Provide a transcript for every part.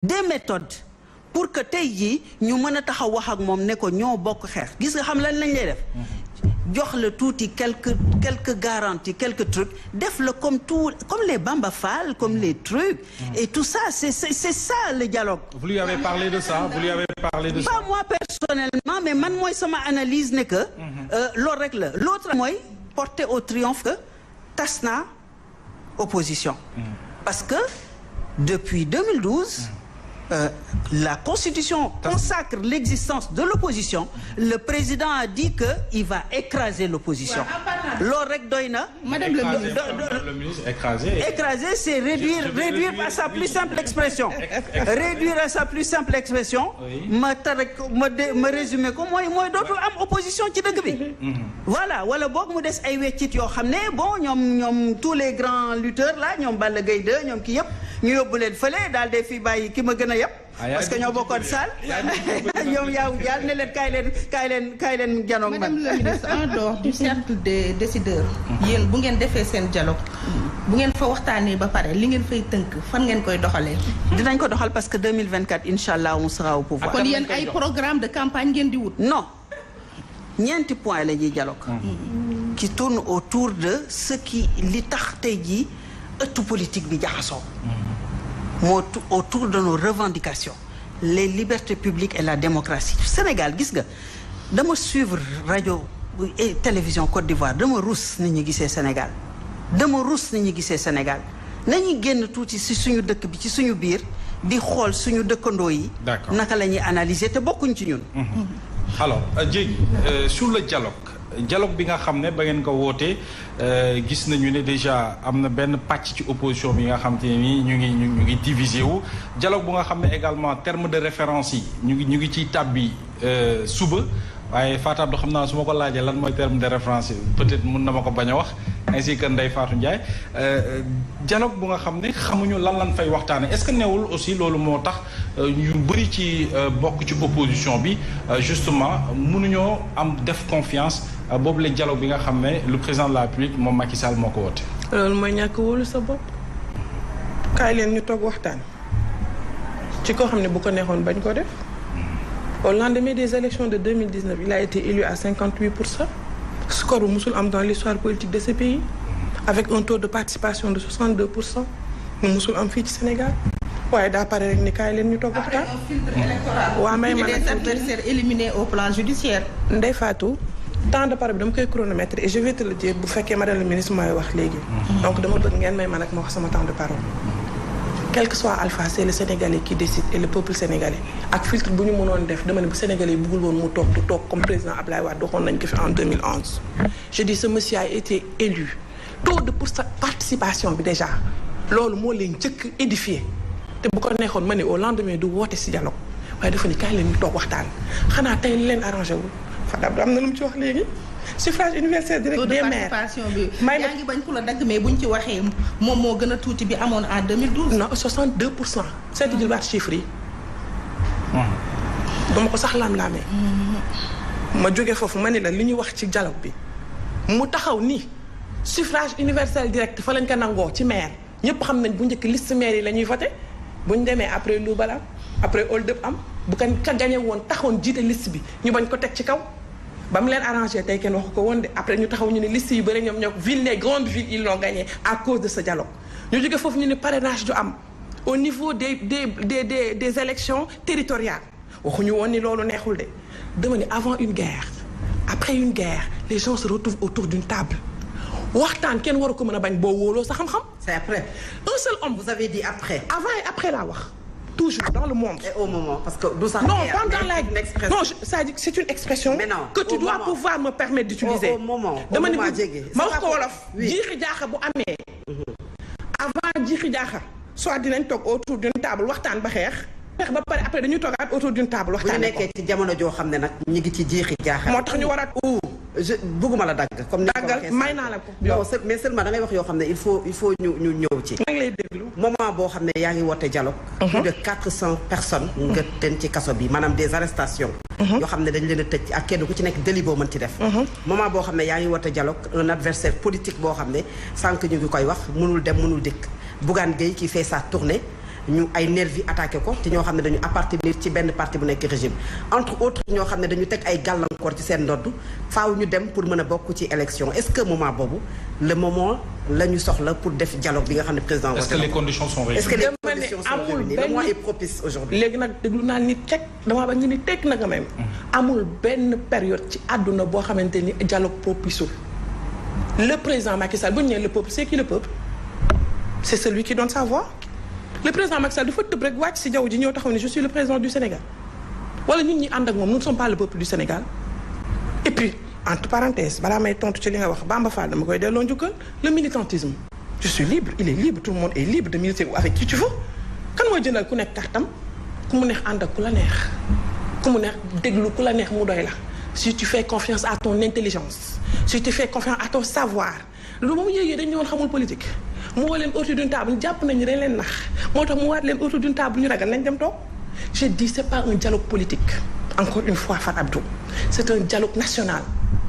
des méthodes pour que tey jii ñu mën a taxaw wax ak moom ne ko ñoo bokk xeex gis nga xam lan lañ lay def jox la tuuti quelques garanties quelques trucs def la comme les Bamba Fall comme les trucs et tout ça c'est ça le dialogue. Vous lui avez parlé de ça? Vous lui avez parlé de ça? Pas moi personnellement mais man mooy sama analyse ne que loolu rek la l'autre mooy porter au triomphe que tas na opposition parce que depuis 2012 la Constitution consacre l'existence de l'opposition. Le président a dit que il va écraser l'opposition. Loolu rek doy na. Madame le ministre, écraser, c'est réduire à sa plus simple expression. Réduire à sa plus simple expression. ma résumer ko mooy dootul am opposition ci dëkk bi. Voilà wala boog mu des ay weccit yoo xam ne bon ñoom tous les grands lutteurs là ñoom Balla Gaye 2 ñoom kii yëpp ñu yóbbu leen fële daal de fi bàyyi ki ma gën a yëpp. parce que ñoo bokkoon salle ñoom yaaw jaal ne leen kaay leen dialogue. Madame le ministre, en dehors du cercle des décideurs. yéen bu ngeen defee seen dialogue. bu ngeen fa waxtaanee ba pare li ngeen fay tënk fan ngeen koy doxalee. dinañ ko doxal parce que 2024 incha allah on sera au pouvoir. kon yéen ay programme de campagne ngeen di wut. non ñeenti point la ñuy dialogue. qui tourne autour de ce qui li tax tey jii ëttu politique bi jaxasoo. autour de nos revendications les libertés publiques et la démocratie Sénégal gis nga dama suivre rajo et télévision Côte d'Ivoire dama rus ni ñu gisee Sénégal nañu génn tuuti ci suñu dëkk bi ci suñu biir di xool suñu dëkkandoo yi naka la ñuy analyser te bokkuñ ci ñun. Alors Diegui sur le dialogue bi nga xam ne ba ngeen ko wootee gis nañu ne déjà am na benn pàcc ci opposition bi nga xam te ne nii ñu ngi divisé wu dialogue bu nga xam ne également terme de référence yi ñu ngi ciy tàbbi suba waaye Fatou Abdou xam naa su ma ko laajee lan mooy terme de référence yi peut-être mun na ma ko bañ a wax ainsi que Ndeye Fatou Ndiaye dialogue bu nga xam ne xamuñu lan fay waxtaane est-ce que newul aussi loolu moo tax ñu bëri ci bokk ci opposition bi justement mënuñoo am def confiance boobu la dialogue bi nga xam ne le président de la République moom Macky Sall moo ko woote. loolu mooy ñàkk wóolu sa bopp kaay leen ñu toog waxtaan ci koo xam ne bu ko neexoon bañ ko def au lendemain des élections de 2019 il a été élu à 58%. score bu musul am dans l'histoire politique de ce pays avec un taux de participation de 62% mu musul am fii ci Sénégal waaye daa pare rek ni kaay leen ñu toog waxtaan. un filtre électoral. waa may ma des adversaires éliminés au plan judiciaire. Ndeye Fatou temps de parole bi dama koy chronométrer et je vais te le dire bu fekkee madame le ministre mooy wax léegi. donc dama bëgg ngeen may ma nag ma wax sama temps de parole. quel que soit Alpha c'est le Sénégalais qui décide et le peuple sénégalais ak filtre bu ñu mënoon def dama ne bu Sénégalais yi bëggul woon mu toog du toog comme président Ablaye Wade waxoon nañ ko fi en 2011. je dis ce monsieur a été élu taux de participation bi déjà loolu moo leen njëkk édifié te bu ko neexoon ma ne au lendemain du woote si dialogue waaye dafa ni kaay leen ñu toog waxtaan xanaa tey li leen arrangé wul Fadab am na lu mu ci wax léegi. suffrage universel direct des maires yaa ngi bañ ku la dagg mais buñ ci waxee moom moo gën a tuuti bi amoon en 2012. non 62%. seeti di waat chiffres yi. dama ko sax laam-laamee. ma jógee foofu ma ni la li ñu wax ci dialogue bi mu taxaw ni suffrage universel direct fa lañ ko nangoo ci maire ñëpp xam nañ bu njëkk liste maire yi la ñuy voté buñ demee après lu bala après hold up am bu kan ka gagné woon taxoon jiite liste bi ñu bañ ko teg ci kaw. ba mu leen arrangé tey kenn waxu ko woon de après ñu taxaw ñu ne liste yu bëri ñoom ñoo ville les grandes villes ils l'ont gagné à cause de ce dialogue ñu jóge foofu ñu ne parrainage du am au niveau des élections territoriales waxuñu woon ni loolu neexul de dama ne avant une guerre après une guerre les gens se retrouvent autour d'une table waxtaan kenn waru ko mën a bañ boo wóoloo sa xam-xam. c'est après. un seul homme. vous avez dit après. avant et après laa wax. toujours dans le monde. Et au moment parce que du sax. non pendant la non c'est une expression. Mais non, que tu dois pouvoir me permettre d'utiliser. au moment dama ne jege. ma wax ko wolof. jiixi jaaxa bu amee. avant jiixi jaaxa. soit dinañ toog autour d'une table waxtaan ba xeex. xeex ba pare après dañuy toogaat autour d'une table waxtaan. bu ñu nekkee ci jamono joo xam ne nag ñu ngi ci jiixi jaaxa. moo tax ñu war a. je bëgguma la dagg. comme ni ko waxee may naa la ko. non mais seulement da ngay wax yoo xam ne il faut ñu ñëw ci. maa ngi lay déglu. moment boo xam ne yaa ngi woote dialogue. plus de 400 personnes. nga ten ci kaso bi maanaam des arrestations. yoo xam ne dañ leen a tëj ak kenn ku ci nekk délit boo mën ci def. moment boo xam ne yaa ngi woote dialogue un adversaire politique boo xam ne sànq ñu ngi koy wax mënul dem mënul dikk Bougane Gueye qui fait sa tournée ñu ay nervi attaqué ko te ñoo xam ne dañu appartenir ci benn parti bu nekk régime entre autres ñoo xam ne dañu teg ay gàllankoor ci seen ndodd faaw ñu dem pour mën a bokk ci élection est-ce que moment boobu le moment la ñu soxla pour def dialogue bi nga xam ne président est-ce que les conditions sont réunies? est-ce que les conditions sont réunies? Le moment est propice aujourd'hui. léegi nag déglu naa ni teg damaa ba ñu ni teg na nga même amul benn période ci àdduna boo xamante ni dialogue propice le président Macky Sall bu ñu nee le peuple c'est qui le peuple? C'est celui qui donne sa voix. Le président Macky Sall dafa tëb rek wàcc si jaww ji ñëw taxaw ne je suis le président du Sénégal wala ñun ñi ànd ak moom nous ne sommes pas le peuple du Sénégal. Et puis entre parenthèses balaa may tontu ci li nga wax Bamba Fall dama koy delloo njukkal le militantisme. Je suis libre il est libre tout le monde est libre de militer avec qui tu veux. kan mooy jëndal ku nekk kartam ku mu neex ànd ak ku la neex ku mu neex déglu ku la neex mu doy la si tu fais confiance à ton intelligence si tu fais confiance à ton savoir loolu moom yéegee dañu ñëwoon xamul politique. mu woo leen autour d'une table jàpp nañu dañ leen nax moo tax mu waat leen autour d'une table ñu ragal nañ dem toog je dis c'est pas un dialogue politique encore une fois Fat Abdou c'est un dialogue national.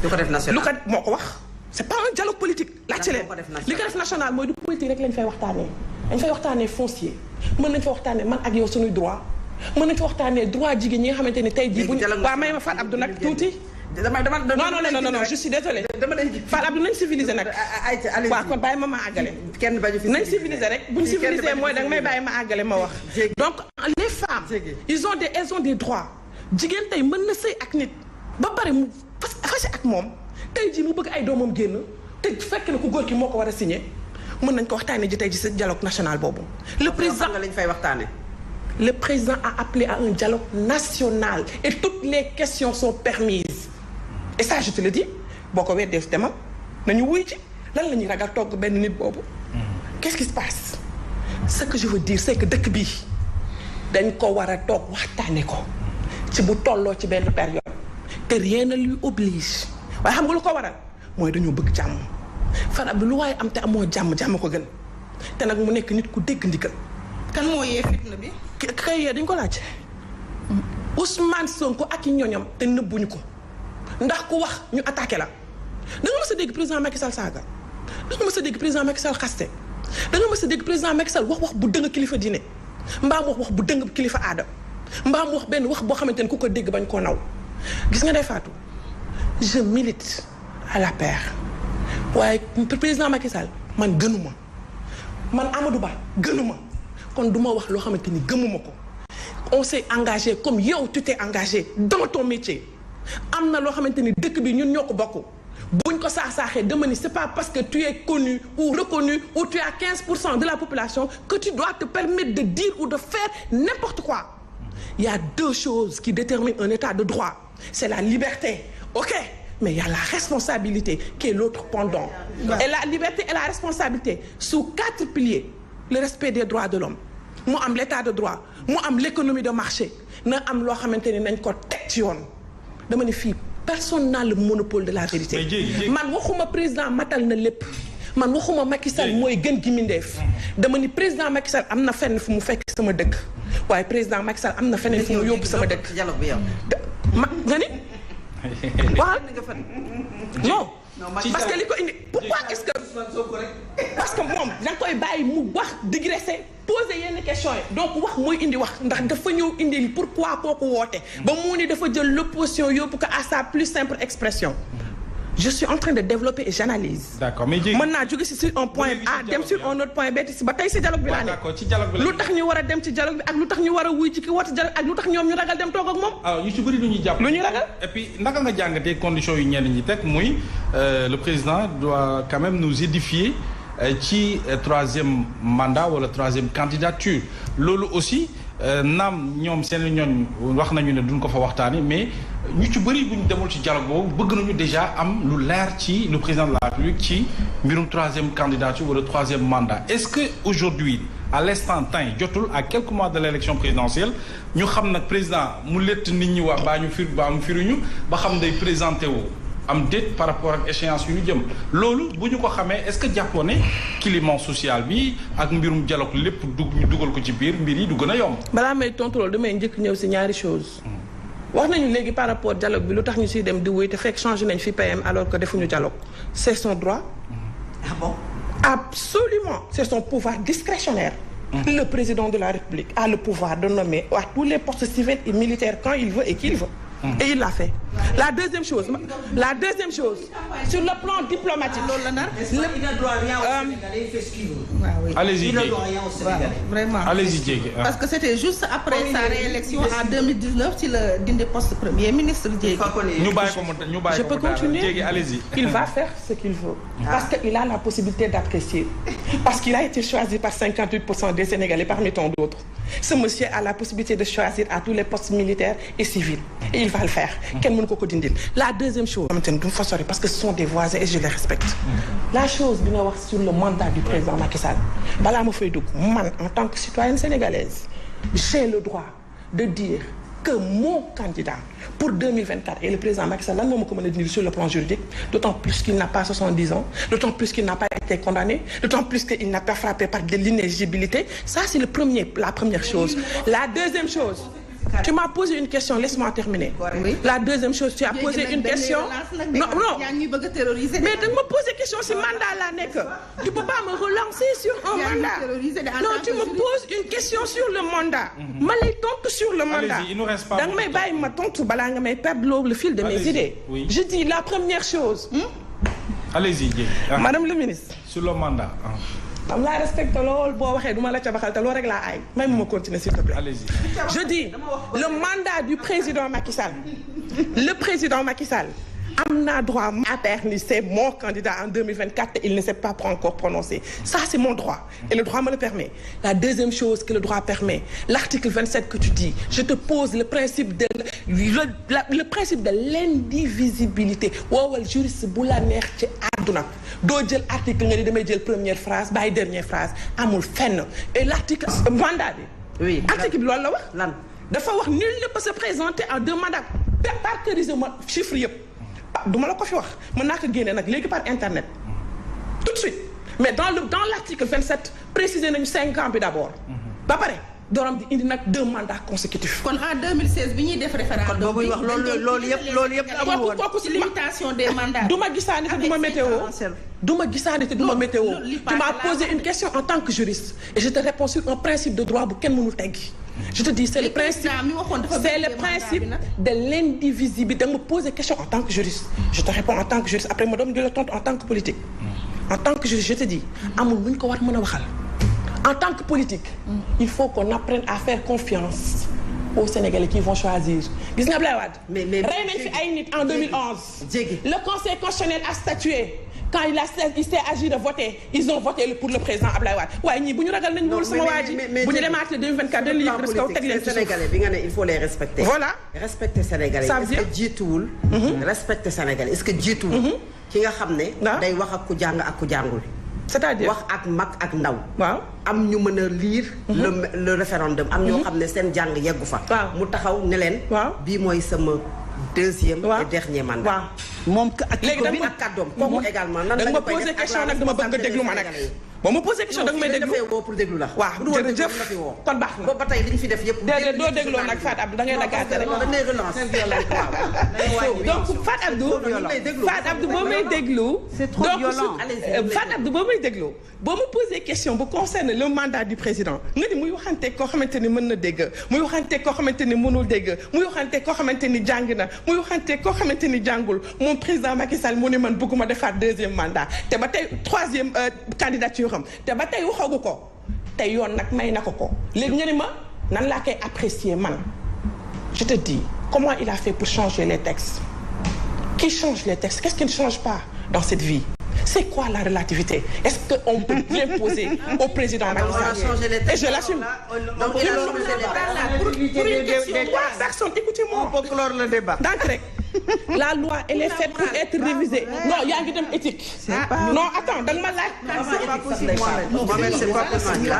lu ko def national lu ko moo ko wax c'est pas un dialogue politique. laajte leen li ko def national mooy du politique rek lañ fay waxtaanee. dañ fay waxtaanee foncier mën nañ fa waxtaanee man ak yow suñuy droit mën nañ fa waxtaanee droit jigéen ñi nga xamante ni tey jii. waa may ma Fat Abdou nag tuuti. non je suis désolée. Fall Abdou nañ civilisé nag. waaw kon bàyyi ma àggale. kenn bañu fi nañ civilisé rek buñ civilisé mooy danga may bàyyi ma àggale ma wax. donc les femmes. elles ont des droits. jigéen tey mën na sëy ak nit ba pare mu fas ak moom tey jii mu bëgg ay doomam génn te fekk na ku góor ki moo ko war a signé mën nañ ko waxtaanee ji tey ji sa dialogue national boobu. le président lañ fay waxtaanee. le président a appelé à un dialogue national et toutes les questions sont permises. et ça je te le dis boo ko weddee si demam nañu wuy ci lan la ñuy ragal togg benn nit boobu. qu'est-ce qui se passe ce que je veux dire c'est que dëkk bi dañ ko war a toog waxtaane ko ci bu tolloo ci benn période te rien ne lui oblige waaye xam nga lu ko waral mooy dañoo bëgg jàmm Fat bi lu waaye am te amoo jàmm ko gën te nag mu nekk nit ku dégg ndigal. kan moo yee fitna bi. kay yee dañ ko laaj Ousmane Sonko ak i ñoñam te nëbbuñu ko. ndax ku wax ñu attaqué la da nga mës a dégg président Macky Sall saaga da nga mës a dégg président Macky Sall xaste da nga mës a dégg président Macky Sall wax bu dëng kilifa diine mbaam wax bu dëng kilifa aada mbaam wax benn wax boo xamante ne ku ko dégg bañ koo naw gis nga day Fatou je milite à la paire waaye président Macky Sall man gënuma man Amadou Ba gënuma kon du ma wax loo xamante ni gëmuma ko on s'est engagé comme yow tu t'es engagé dans ton métier. am na loo xamante ni dëkk bi ñun ñoo ko bokk buñ ko saax-saaxee dama ni c'est pas parce que tu es connu ou reconnu ou tu as 15% de la population que tu dois te permettre de dire ou de faire n'importe quoi. Il y a deux choses qui déterminent un état de droit c'est la liberté ok mais il y a la responsabilité qui est l'autre pendant et la liberté et la responsabilité sous 4 piliers le respect des droits de l'homme mu am l'état de droit mu am l'économie de marché na am loo xamante ni nañ ko teg ci yoon. dama ne fii personne n'a le monopole de la vérité man waxuma président matal na lépp man waxuma Macky Sall mooy gën gi mindeef dama ni président Macky Sall am na fenn fu mu fekk sama dëkk waaye président Macky Sall am na feneen fu mu yóbbu sama dëkk ma nga ni waaw non parce que li ko indi pourquoi est-ce que parce que moom da nga koy bàyyi mu wax digresser poser yenn questions yi donc wax mooy indi wax ndax dafa ñëw indi pourquoi kooku woote ba mu ni dafa jël l'opposition yóbbu ko à sa plus simple expression je suis en train de développer et j'analyse. D'accord mais mën naa jóge si sur un point A dem sur un autre point B si ba tey si dialogue bi laa ne lu tax ñu war a dem ci dialogue bi ak lu tax ñu war a wuy ci ki woote dialogue ak lu tax ñoom ñu ragal dem toog ak moom. alors ñu ci bëri lu ñuy jàpp. lu ñuy ragal et puis naka nga jàngatee conditions yu ñenn ñi teg muy le président doit quand même nous édifier ci troisième mandat wala troisième candidature loolu aussi naam ñoom seen ñoon wax nañu ne duñ ko fa waxtaani mais ñu ci bëri bu ñu demul ci dialogue boobu bëgg nañu déjà am lu leer ci le président de la République ci mbirum troisième candidature wala troisième mandat est-ce que aujourd'hui à l'instant T jotul à quelques mois de l'élection présidentielle ñu xam nag président mu lett nit ñi wax baa ñu firuñu ba xam day présenté wu am déet par rapport ak échéance yu ñu jëm loolu bu ñu ko xamee est-ce que jàppoo ne climat social bi ak mbirum dialogue lépp ñu dugal ko ci biir mbir yi du gën a yomb. balaa may tontu loolu damay njëkk ñëw si ñaari choses. wax nañu léegi par rapport dialogue bi lu tax ñu siy dem di wuy te fekk changé nañ fi PM alors que defuñu dialogue c'est son droit. Ah bon? Absolument c'est son pouvoir discrétionnaire Le président de la République a le pouvoir de nommer à tous les postes civils et militaires quand il veut et qu'il veut. Et il l'a fait. La deuxième chose, sur le plan diplomatique, allez-y, vraiment. Allez-y, parce que c'était juste après sa réélection en 2019 ci la dindi poste premier ministre Dièye. Je peux continuer. Allez-y. Il va faire ce qu'il veut. Parce qu'il a la possibilité d'apprécier. Parce qu'il a été choisi par 58% des Sénégalais parmi tant d'autres. Ce monsieur a la possibilité de choisir à tous les postes militaires et civils. Et il va le faire. La deuxième chose, parce que ce sont des voisins et je les respecte. La chose sur le mandat du président Macky Sall, moi, en tant que citoyenne sénégalaise, j'ai le droit de dire que mon candidat pour 2024 et le président Macky Sall, sur le plan juridique, d'autant plus qu'il n'a pas 70 ans, d'autant plus qu'il n'a pas été condamné, d'autant plus qu'il n'a pas frappé par de l'inéligibilité. Ça, c'est la première chose. La deuxième chose, tu m'as posé une question, laisse-moi terminer. Oui. La deuxième chose, tu as posé une question. Non. Mais tu me poses une question sur le mandat. Tu ne peux pas me relancer sur un mandat. Non, tu me poses une question sur le mandat. Sur le mandat. Il nous reste pas le fil de mes idées. Oui. Je dis la première chose. Allez-y. Madame le ministre. Sur le mandat. Je respecte continuer s'il te plaît. Allez-y. Je dis, le mandat du président Macky Sall, le président Macky Sall a droit à c'est mon candidat en 2024 et il ne s'est pas encore prononcé. Ça, c'est mon droit. Et le droit me le permet. La deuxième chose que le droit permet, l'article 27 que tu dis, je te pose le principe de l'indivisibilité. Le juriste article première phrase, dernière phrase, et l'article mandat. Oui. Article nul ne peut se présenter en deux mandats. Parcourir chiffre duma la ko fi wax mën naa ko génne nag léegi par internet tout de suite mais dans l'article 27 préciser nañu 5 ans bi d'abord ba pare doram di indi nag 2 mandats consécutifs. kon en 2016 bi ñuy def référendum kon boobu wax loolu yëpp amul woon kooku limitation des mandats. du ma gisaane te du ma météo. Tu m'as posé une question en tant que juriste et je te réponds sur un principe de droit bu kenn mënul teggi. Je te dis, c'est le principe de l'indivisibilité. De me poser des questions en tant que juriste. Je te réponds en tant que juriste. Après, je me donne le temps en tant que politique. En tant que juriste, je te dis, en tant que politique, il faut qu'on apprenne à faire confiance aux Sénégalais qui vont choisir. Mais en 2011, le Conseil constitutionnel a statué. Quand il s'est agi de voter, ils ont voté pour le président Abdoulaye Wade. Ouais, ni buñu ragal nañ wol sama waji. Buñu démarrer 2024 dañ li parce que tek leen Sénégalais bi nga né il faut les respecter. Voilà. Respecter Sénégalais. Est-ce que jiituwul? Respecter Sénégalais. Est-ce que jiituwul? Ki nga xamné day wax ak ku jang ak ku jangul. C'est-à-dire wax ak mag ak ndaw. Waaw. Am ñu mëna lire le référendum. Am ñoo xamné sen jang yeggu fa. Mu taxaw ne leen bi moy sama deuxième et dernier mandat. Moom ak léegi ak kàddoom kooku également nan la ma posé question nag dama bëgg nga déglu ma nag boo ma posé question danga may déglu pour déglu la waaw jërëjëf kon baax na boobu ba tey li ñu fi def yëpp déedéet doo dégloo nag Fat Abdou da ngay dagaate rek dañ lay relance donc Fat Abdou boo may déglu c'est trop violent Fat Abdou boo may déglu boo ma posé question bu concerne le mandat du président nga di muy waxante koo xamante ni mën na dégg muy waxante koo xamante ni mënul dégg muy waxante koo xamante ni jàng na muy waxante koo xamante ni jàngul président Macky Sall mu ne man bëgguma defaat deuxième mandat te ba tey troisième candidature am te ba tey waxagu ko te yoon nag may na ko léegi nga ni ma nan laa koy apprécier man je te dis comment il a fait pour changer les textes qui change les textes qu'est-ce qui ne change pas dans cette vie c'est quoi la relativité est-ce qu'on peut l'imposer au président Macky Sall et je l'assume donc il a changé pour une question personne écoutez-moi on peut clore le débat donc la loi elle est faite pour être révisée non il y a une éthique non attends donne-moi c'est pas possible c'est pas possible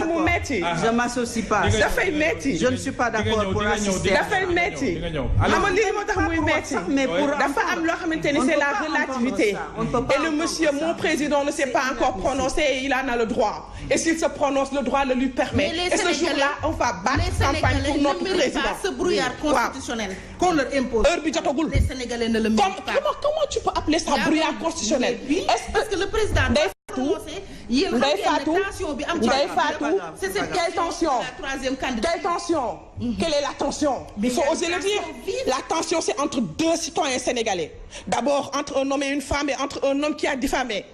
je m'associe pas dafay metti je ne suis pas d'accord pour assister dafay metti ama lii moo tax muy metti mais pour dafa am loo xamante ni c'est la relativité et le monsieur mon président ne s'est pas encore prononcé et il en a le droit et s'il se prononce le droit le lui permet et ce jour-là on va battre campagne pour notre président ce brouillard constitutionnel qu'on leur impose heure bi jotagul les Sénégalais ne le méritent pas comment tu peux appeler ça brouillard constitutionnel parce que le président day prononcé yéen Ndeye Fatou tension bi am Ndeye Fatou c'est cette quelle tension la troisième candidature. quelle tension quelle est la tension il faut oser le dire la tension c'est entre deux citoyens sénégalais d'abord entre un homme et une femme et entre un homme qui a diffamé